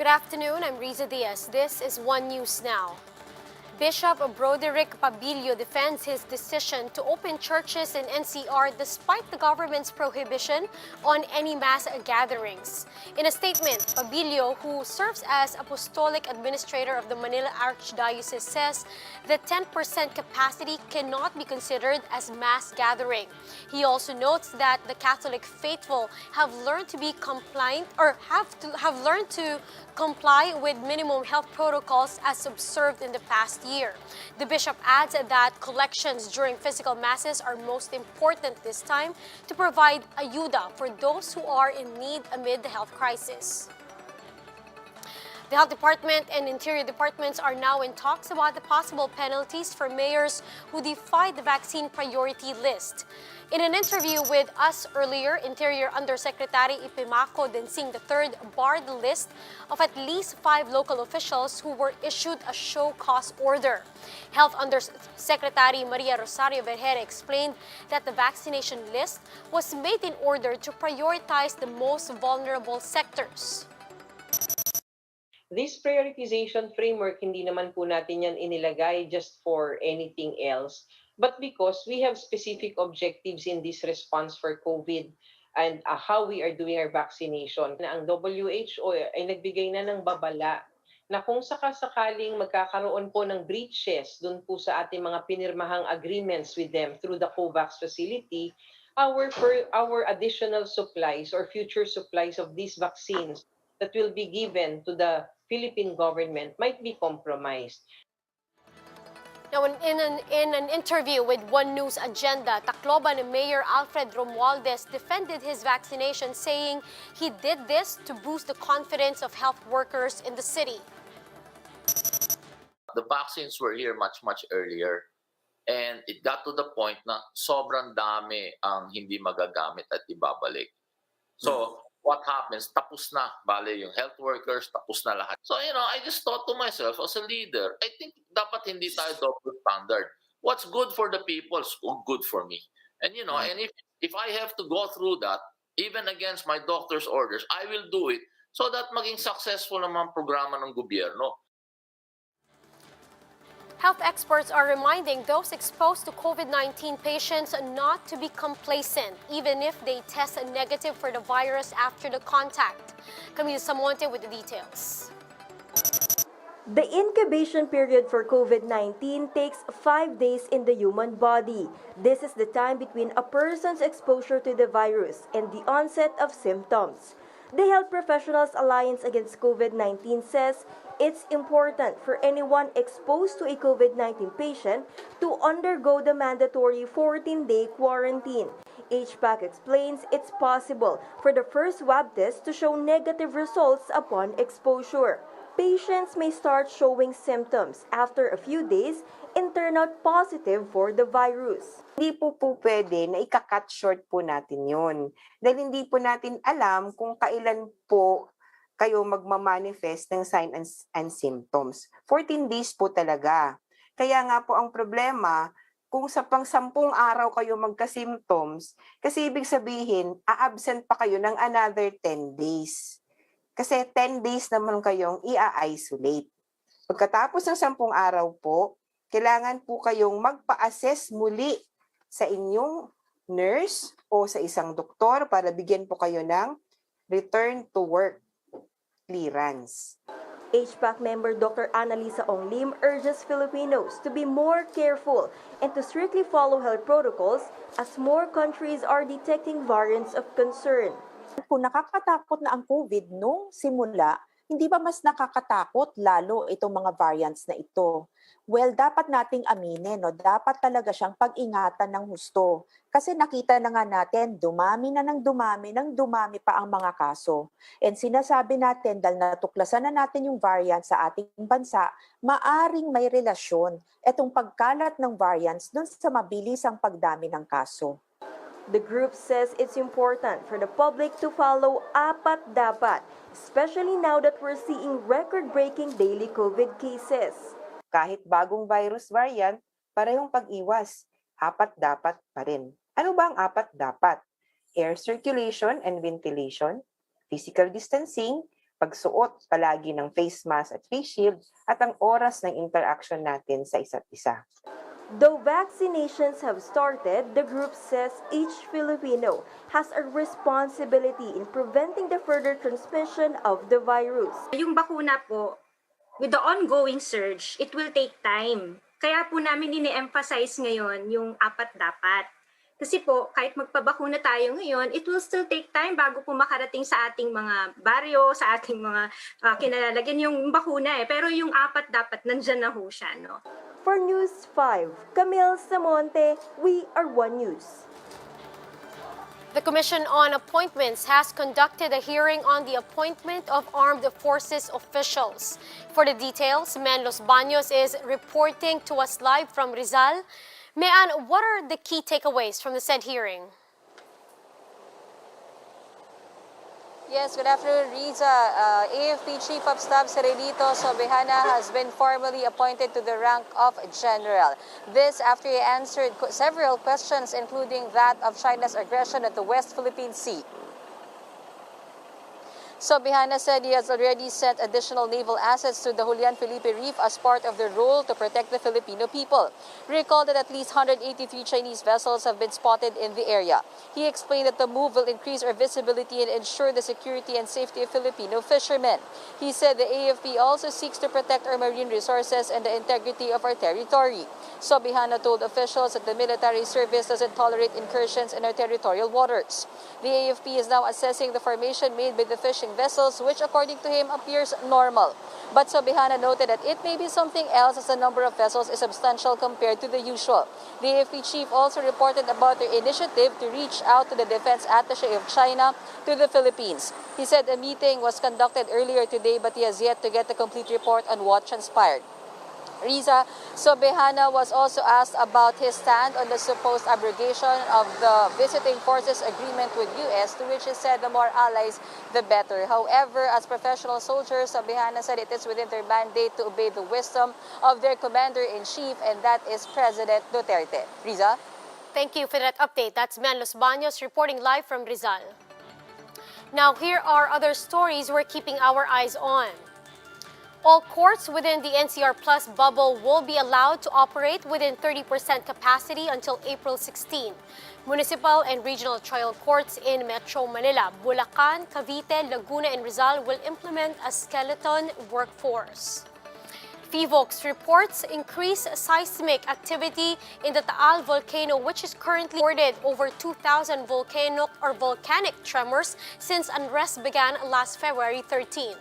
Good afternoon, I'm Riza Diaz. This is One News Now. Bishop Broderick Pabilio defends his decision to open churches in NCR despite the government's prohibition on any mass gatherings. In a statement, Pabilio, who serves as Apostolic Administrator of the Manila Archdiocese, says that 10% capacity cannot be considered as mass gathering. He also notes that the Catholic faithful have learned to be compliant or have learned to comply with minimum health protocols as observed in the past year. The bishop adds that collections during physical masses are most important this time to provide ayuda for those who are in need amid the health crisis. The Health Department and Interior Departments are now in talks about the possible penalties for mayors who defy the vaccine priority list. In an interview with us earlier, Interior Undersecretary Ipimako Densing III barred the list of at least 5 local officials who were issued a show cause order. Health Undersecretary Maria Rosario Vergere explained that the vaccination list was made in order to prioritize the most vulnerable sectors. This prioritization framework, hindi naman po natin yan inilagay just for anything else, but because we have specific objectives in this response for COVID and how we are doing our vaccination. Ang WHO ay nagbigay na ng babala na kung sakasakaling magkakaroon po ng breaches dun po sa ating mga pinirmahang agreements with them through the COVAX facility, our additional supplies or future supplies of these vaccines that will be given to the Philippine government might be compromised. Now, in an interview with One News Agenda, Tacloban Mayor Alfred Romualdez defended his vaccination, saying he did this to boost the confidence of health workers in the city. The vaccines were here much earlier. And it got to the point na sobrang dami ang hindi magagamit at ibabalik. So, what happens? Tapos na. Bale, yung health workers, tapos na lahat. So, I just thought to myself, as a leader, I think dapat hindi tayo double standard. What's good for the people is good for me. And, and if I have to go through that, even against my doctor's orders, I will do it so that maging successful naman programa ng gobyerno. Health experts are reminding those exposed to COVID-19 patients not to be complacent, even if they test negative for the virus after the contact. Camille Samonte with the details. The incubation period for COVID-19 takes 5 days in the human body. This is the time between a person's exposure to the virus and the onset of symptoms. The Health Professionals Alliance Against COVID-19 says it's important for anyone exposed to a COVID-19 patient to undergo the mandatory 14-day quarantine. HPAC explains it's possible for the first swab test to show negative results upon exposure. Patients may start showing symptoms after a few days and turn out positive for the virus. Hindi po pwede na ika-cut short po natin yun. Dahil hindi po natin alam kung kailan po kayo magmamanifest ng signs and symptoms. 14 days po talaga. Kaya nga po ang problema, kung sa pang-10 araw kayo magka-symptoms, kasi ibig sabihin, a-absent pa kayo ng another 10 days. Kasi 10 days naman kayong i-isolate. Pagkatapos ng 10 araw po, kailangan po kayong magpa-assess muli sa inyong nurse o sa isang doktor para bigyan po kayo ng return to work clearance. HPAC member Dr. Annalisa Onglim urges Filipinos to be more careful and to strictly follow health protocols as more countries are detecting variants of concern. Kung nakakatakot na ang COVID nung simula, hindi ba mas nakakatakot lalo itong mga variants na ito? Well, dapat nating aminin, no? Dapat talaga siyang pag-ingatan ng husto. Kasi nakita na nga natin, dumami pa ang mga kaso. And sinasabi natin, dahil natuklasan na natin yung variant sa ating bansa, maaring may relasyon itong pagkalat ng variants dun sa mabilisang pagdami ng kaso. The group says it's important for the public to follow apat dapat, especially now that we're seeing record-breaking daily COVID cases. Kahit bagong virus variant, parehong pag-iwas, apat dapat pa rin. Ano ba ang apat dapat? Air circulation and ventilation, physical distancing, pagsuot palagi ng face mask at face shield, at ang oras ng interaction natin sa isa't isa. Though vaccinations have started, the group says each Filipino has a responsibility in preventing the further transmission of the virus. Yung bakuna po, with the ongoing surge, it will take time. Kaya po namin ini-emphasize ngayon yung apat dapat. Kasi po, kahit magpabakuna tayo ngayon, it will still take time bago po makarating sa ating mga baryo, sa ating mga kinalalagyan yung bakuna eh. Pero yung apat dapat, nandyan na ho siya, no? For News 5, Camille Samonte, We Are One News. The Commission on Appointments has conducted a hearing on the appointment of armed forces officials. For the details, Menlos Baños is reporting to us live from Rizal. Mean, what are the key takeaways from the said hearing? Yes, good afternoon, Riza. AFP Chief of Staff Serenito Sobejana has been formally appointed to the rank of General. This after he answered several questions, including that of China's aggression at the West Philippine Sea. Sobejana said he has already sent additional naval assets to the Julian Felipe Reef as part of the role to protect the Filipino people. Recall that at least 183 Chinese vessels have been spotted in the area. He explained that the move will increase our visibility and ensure the security and safety of Filipino fishermen. He said the AFP also seeks to protect our marine resources and the integrity of our territory. Sobejana told officials that the military service doesn't tolerate incursions in our territorial waters. The AFP is now assessing the formation made by the fishing vessels, which according to him appears normal. But Sobejana noted that it may be something else as the number of vessels is substantial compared to the usual. The AFP chief also reported about their initiative to reach out to the defense attaché of China to the Philippines. He said a meeting was conducted earlier today, but he has yet to get a complete report on what transpired. Riza, Sobejana was also asked about his stand on the supposed abrogation of the Visiting Forces Agreement with U.S., to which he said the more allies, the better. However, as professional soldiers, Sobejana said it is within their mandate to obey the wisdom of their commander-in-chief, and that is President Duterte. Riza? Thank you for that update. That's Menlos Baños reporting live from Rizal. Now, here are other stories we're keeping our eyes on. All courts within the NCR Plus bubble will be allowed to operate within 30% capacity until April 16. Municipal and regional trial courts in Metro Manila, Bulacan, Cavite, Laguna, and Rizal will implement a skeleton workforce. FIVOX reports increased seismic activity in the Taal volcano, which is currently recorded over 2,000 volcanic tremors since unrest began last February 13.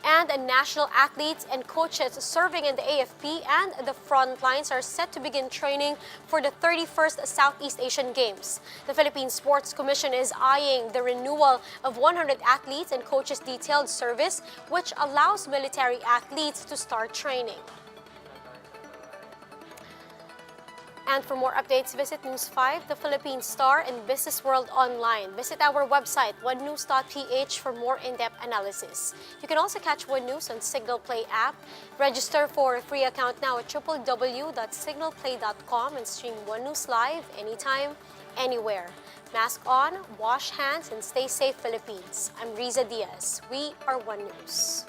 And national athletes and coaches serving in the AFP and the front lines are set to begin training for the 31st Southeast Asian Games. The Philippine Sports Commission is eyeing the renewal of 100 athletes and coaches detailed service, which allows military athletes to start training. And for more updates, visit News 5, The Philippine Star, and Business World Online. Visit our website, onenews.ph, for more in-depth analysis. You can also catch One News on Signal Play app. Register for a free account now at www.signalplay.com and stream One News live anytime, anywhere. Mask on, wash hands, and stay safe, Philippines. I'm Riza Diaz. We are One News.